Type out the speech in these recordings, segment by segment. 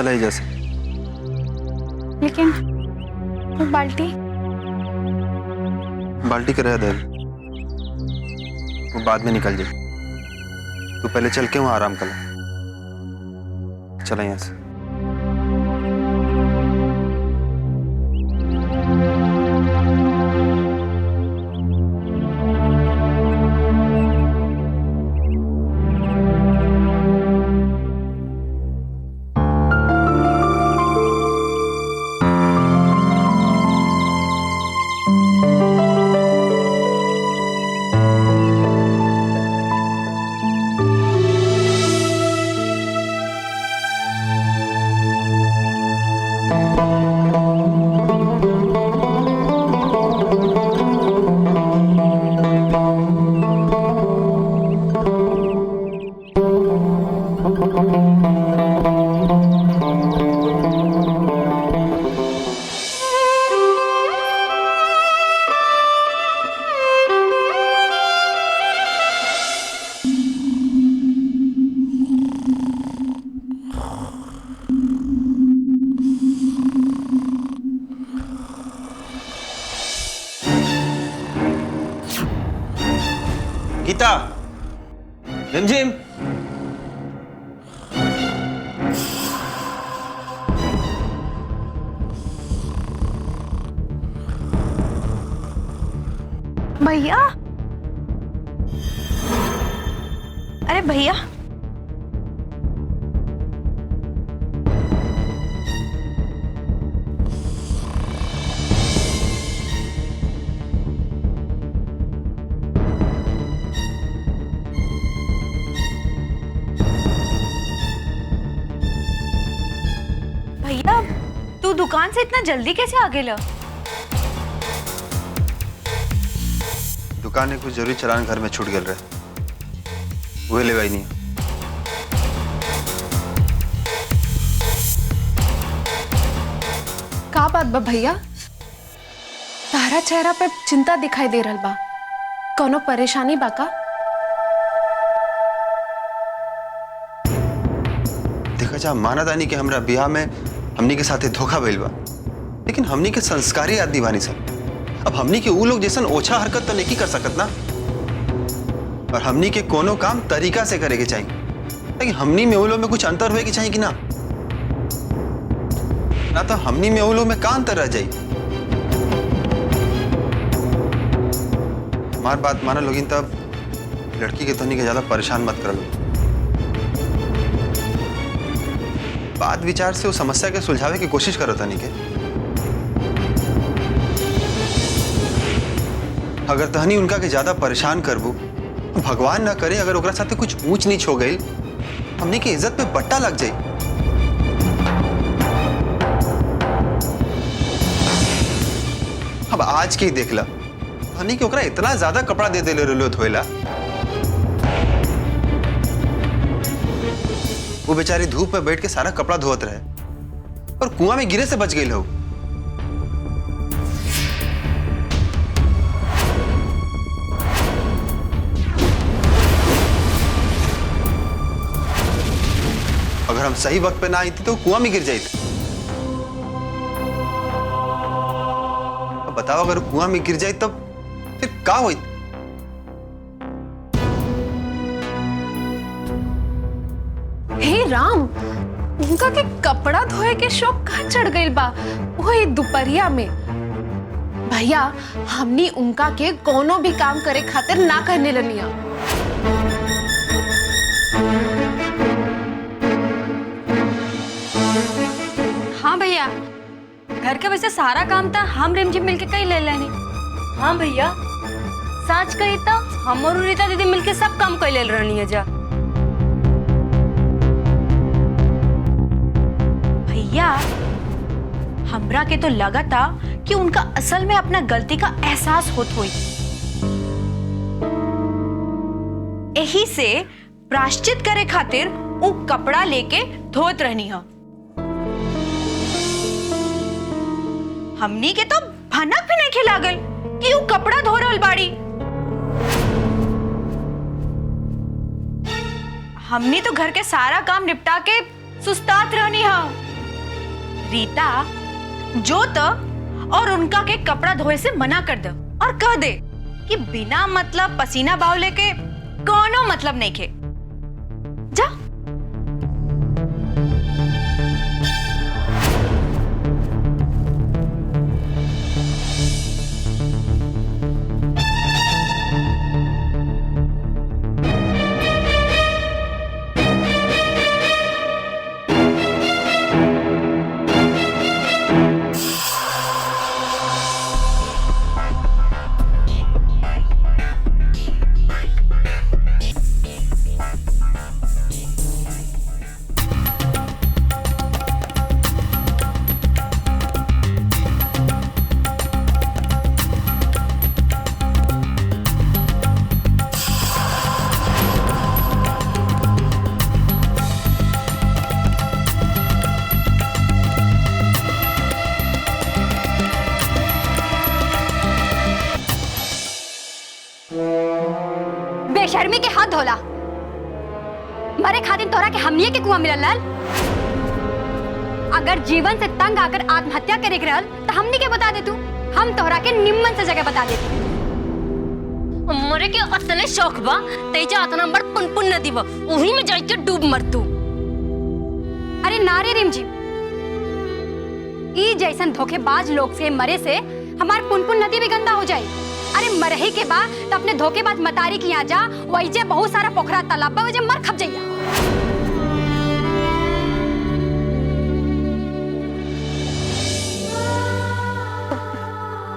चला ही जैसे। लेकिन वो बाल्टी बाल्टी के रह दे, वो बाद में निकल जाए। तू पहले चल के वहां आराम कर ले। चला यहाँ से। गीता, रिमझिम। भैया, अरे भैया, भैया तू दुकान से इतना जल्दी कैसे आ गेला? दुकान में कुछ जरूरी चलान घर में छूट गए रहे, वही ले गई नहीं। का बात बा भैया? तारा चेहरा पे चिंता दिखाई दे रहल बा। कोनो परेशानी बा का? देखा जा, माना दानी के हमरा बियाह में हमनी के साथे धोखा भइल बा, लेकिन हमनी के संस्कारी आदमी बानी सन। अब हमनी के ऊ लोग जैसन ओछा हरकत तो नहीं कर सकत ना। और हमनी के कोनो काम तरीका से करे के चाहिए, लेकिन हमनी में ऊ लोग में कुछ अंतर हुए के चाहिए कि ना। ना तो हमनी में ऊ लोग में का अंतर रह जाई। हमार बात माना लोगिन, तब लड़की के तनी के ज्यादा परेशान मत कर लो। बात विचार से उस समस्या के सुलझावे की कोशिश करो तनी के। अगर तहनी उनका के ज्यादा परेशान करबू, भगवान ना करे अगर ओकरा साथे कुछ ऊंच नीच हो गई, हमनी की इज्जत पे बट्टा लग जाई। अब आज के ही देख ला, तहनी के ओकरा इतना ज्यादा कपड़ा दे देले रहलो धोएला, वो बेचारी धूप में बैठ के सारा कपड़ा धोत रहे और कुआं में गिरे से बच गई हो। अगर हम सही वक्त पे ना आई थी तो कुआं में गिर जाती। अब बताओ, अगर कुआं में गिर जाए तब फिर क्या होई? हे राम, उनका के कपड़ा धोए के शौक कहाँ चढ़ गई बा वही दोपहरिया में। भैया, हमनी उनका के कोनो भी काम करे खातिर ना करने लनिया। हाँ भैया, घर के वैसे सारा काम था हम रिमझिम मिलके कई ले लेनी। हाँ भैया, सच कही तो हम और रीता दीदी मिलके सब काम कर ले रहनी है जा। भैया, हमरा के तो लगा था कि उनका असल में अपना गलती का एहसास होत हुई, यही से प्रायश्चित करे खातिर वो कपड़ा लेके धोत रहनी है। हमनी के तो भनक भी नहीं खिलागल कि वो कपड़ा धो रहल बाड़ी। हमनी तो घर के सारा काम निपटा के सुस्तात रहनी है। रीता जो तो और उनका के कपड़ा धोए से मना कर दे और कह दे कि बिना मतलब पसीना बावले के कोनो मतलब नहीं खे। जा। बेशर्मी के हाथ धोला मरे खातिर तोरा के हमनिए के कुआं मिलल लाल। अगर जीवन से तंग आकर आत्महत्या करे के रहल तो हमनी के बता दे तू, हम तोरा के निम्मन से जगह बता देती। मरे के असले शौक बा तेजा अतना बड़ पुनपुन नदी बा उही में जाई के डूब मर तू। अरे नारे रिमझी, ई जैसन धोखेबाज लोग से मरे से हमार पुनपुन नदी भी गंदा हो जाए। अरे मरही के बाद तो अपने धोखेबाज मतारी की यहाँ जा, वही जे बहुत सारा पोखरा तालाब बा वही मर खप जाइया।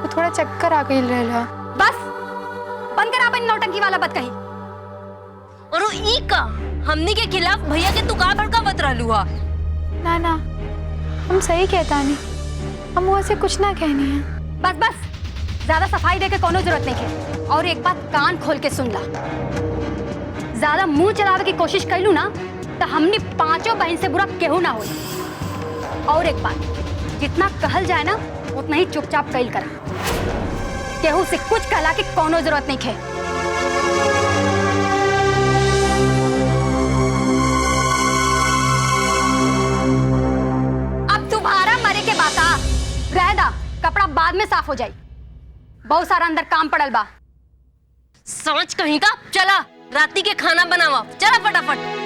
तो थोड़ा चक्कर आ गई रहला। बस बंद कर अपन नौटंकी वाला बात कही। और वो ई का हमनी के खिलाफ भैया के तू का भड़कावत रहलू हा। ना ना, हम सही कहता नहीं, हम वो से कुछ ना कहनी है। बस बस, ज्यादा सफाई देके कोनो जरूरत नहीं है। और एक बात कान खोल के सुन ला, ज्यादा मुंह चलावे की कोशिश कैलू ना तो हमनी पांचों बहन से बुरा केहू ना होई। और एक बात, जितना कहल जाए ना उतना ही चुपचाप कैल करा, केहू से कुछ कहला की कोनो जरूरत नहीं है। अब तुम्हारा मरे के बात आ रह दा, कपड़ा बाद में साफ हो जाए, बहुत सारा अंदर काम पड़ल बा। समझ कहीं का, चला राती के खाना बनावा, चला फटाफट।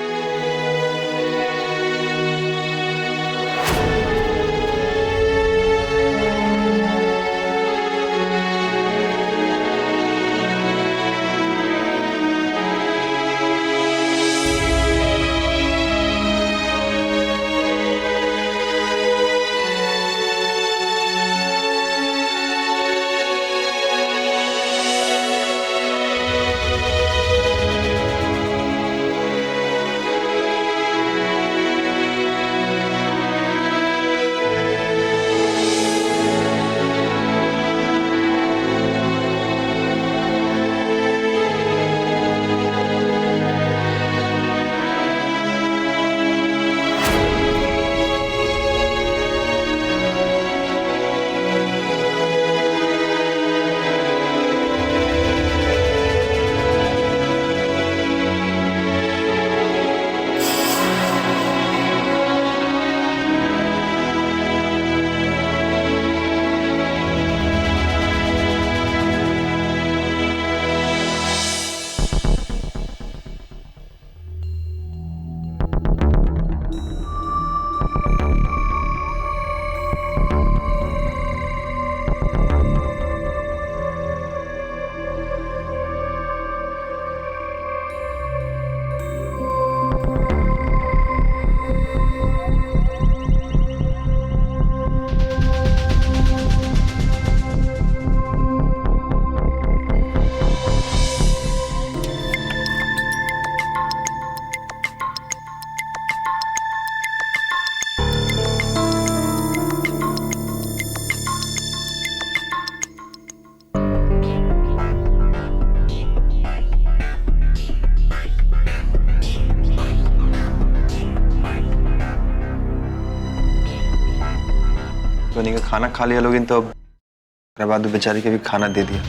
बनी का खाना खा लिया लोग, तो अब बाद बेचारी के भी खाना दे दिया।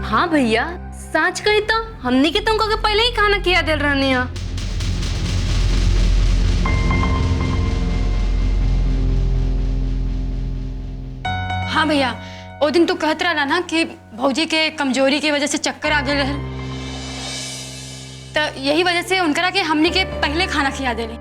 हाँ हाँ भैया, सच कही तो हमने के तुमको के पहले ही खाना खिया दिल रहनी है। हाँ भैया, वो दिन तो कहत रहा ना कि भौजी के कमजोरी की वजह से चक्कर आ गए रहे, तो यही वजह से उनकरा के हमने के पहले खाना खिया देली।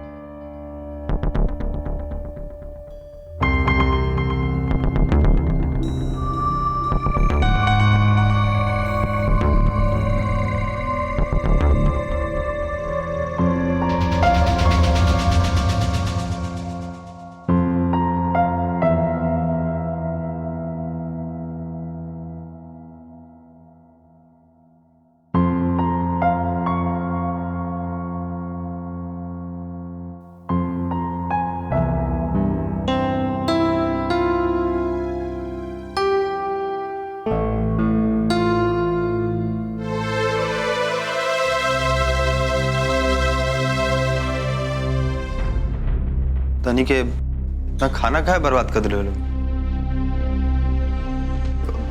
तनी के इतना खाना खाए बर्बाद कर दिले लोग।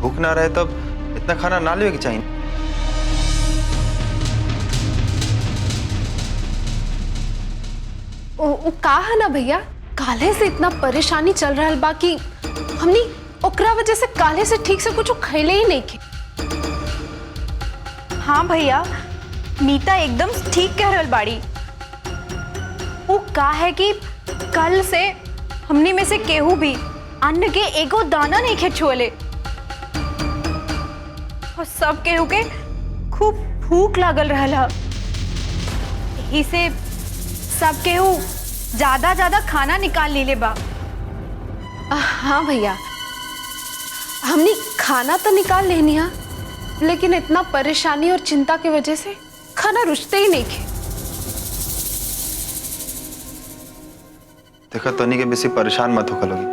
भूख ना रहे तब इतना खाना ना लेवे के चाहिए। वो कहा ना भैया, काले से इतना परेशानी चल रहा है बाकी हमनी ओकरा वजह से काले से ठीक से कुछ खैले ही नहीं के। हाँ भैया, मीता एकदम ठीक कह रहल बाड़ी। वो का है कि कल से हमनी में से केहू भी अन्न के एगो दाना नहीं खे छुअले और सब केहू के खूब भूख लागल रहल है। यही से सब केहू ज्यादा ज्यादा खाना निकाल लीले बा। हाँ भैया, हमने खाना तो निकाल लेनी है, लेकिन इतना परेशानी और चिंता की वजह से खाना रुचते ही नहीं खे। देखा तनी के बेसी परेशान मत होकर लोगी।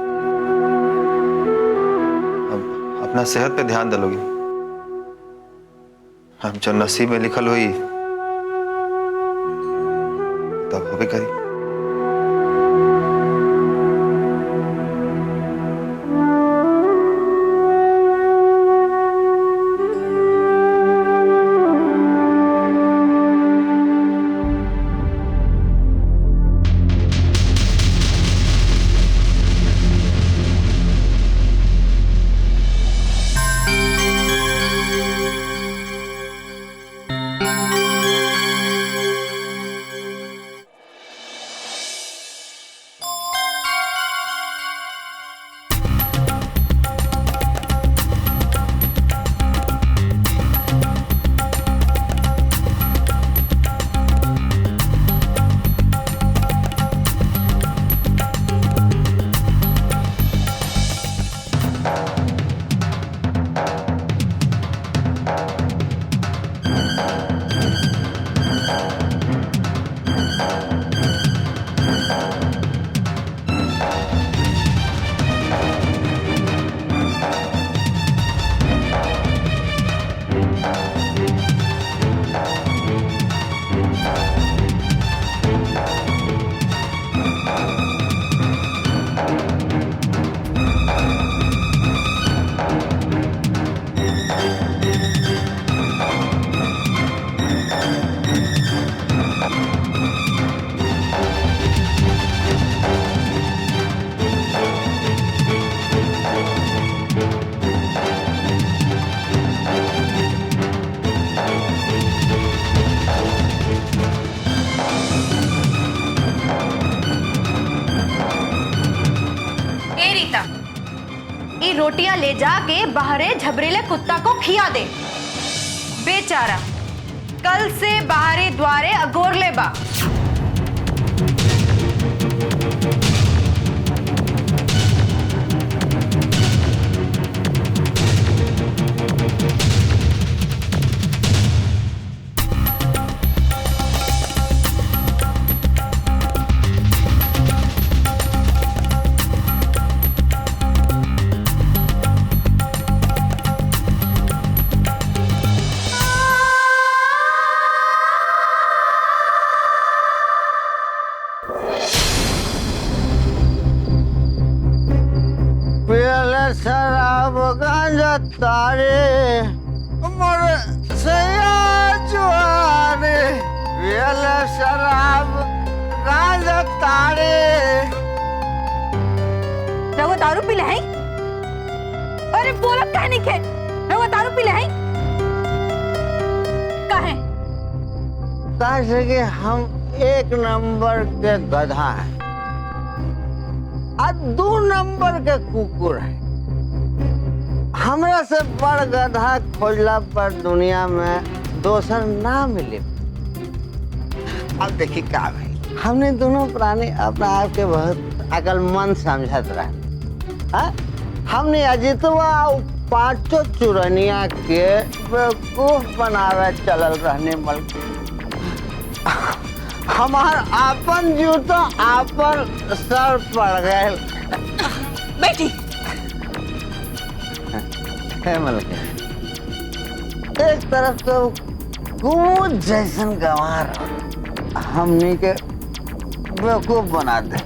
अब अपना सेहत पे ध्यान दलोगी। हम जो नसीब में लिखल हुई तब होबे करी। रोटियां ले जाके बाहरे झबरीले कुत्ता को खिया दे। बेचारा कल से बाहरे द्वारे अगोर ले बा। शराब गांजा तारे मरे जुआरे पियल शराब गांजा तारे। रघु दारू पी ले हैं? अरे बोलो कह नहीं खे रघु दारू पी ले हैं? कहे कि हम एक नंबर के गधा हैं और 2 नंबर के कुकुर हैं। हमरा से बड़ गधा खोजला पर दुनिया में दोसर ना मिले। अब देखिए का भाई, हमने दोनों प्राणी अपना आप के बहुत अकलमंद समझत रहे। हमने अजितवा 5 चुरनिया के बेवकूफ बनावे चलल रहने मल। हमार आपन जूता आपन सर पड़ गए। बैठी एक तरफ तो कूद जैसन गंवार हमनी के बेवकूफ बना दे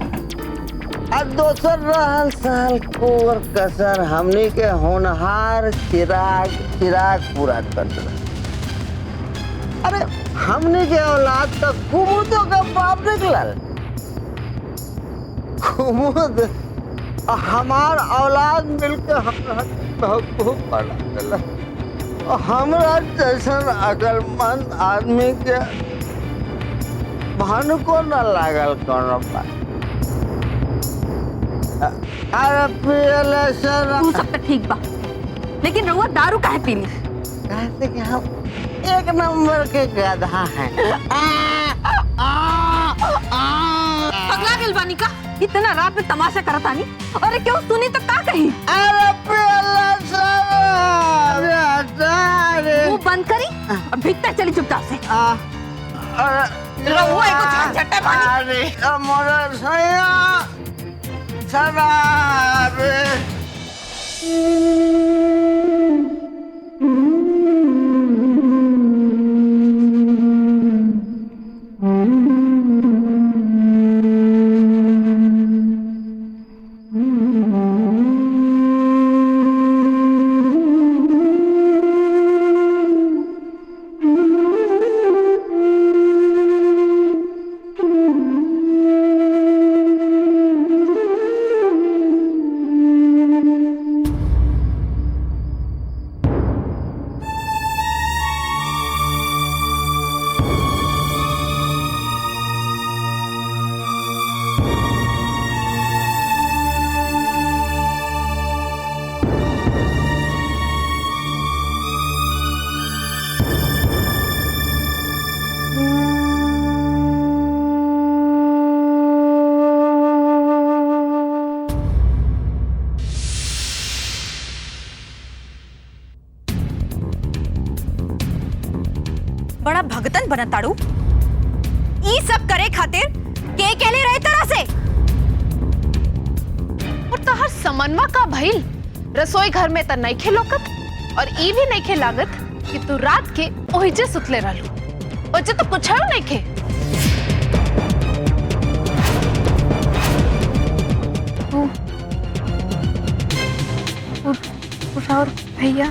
और दोसर रहल सहल कोर कसर हमनी के होनहार चिराग पूरा कर दे। अरे हमनी के औलाद तो कुमुदों का बाप निकलल। कुमुद हमार औलाद मिलकर हमरा बेवकूफ बना देला। हमरा जैसन अकलमंद आदमी के भानु को न लागल कोनो बात। अरे पियले तू सब तो ठीक बा, लेकिन रघुआ दारू काहे पीली? कहते कि हम एक नंबर के गधा हैं। पगला गेल बानी का? इतना रात में तमाशा करता नहीं? अरे क्यों सुनी तो का कही? अरे पियले मुंह बंद करी और भीतर चली चुपचाप से। रघुआ एको झटझटे बानी। अरे मोरे सैया शराब। बड़ा भगतन बना ताड़ू। ई सब करे खातिर के केले रहे तरह से। और तोहर समन्वा का भइल रसोई घर में त नहीं खे लोकत और ई भी नहीं खे लागत कि तू रात के ओहिजे सुतले रहलू। ओजे तो कुछ नहीं खे। उठाओ भैया।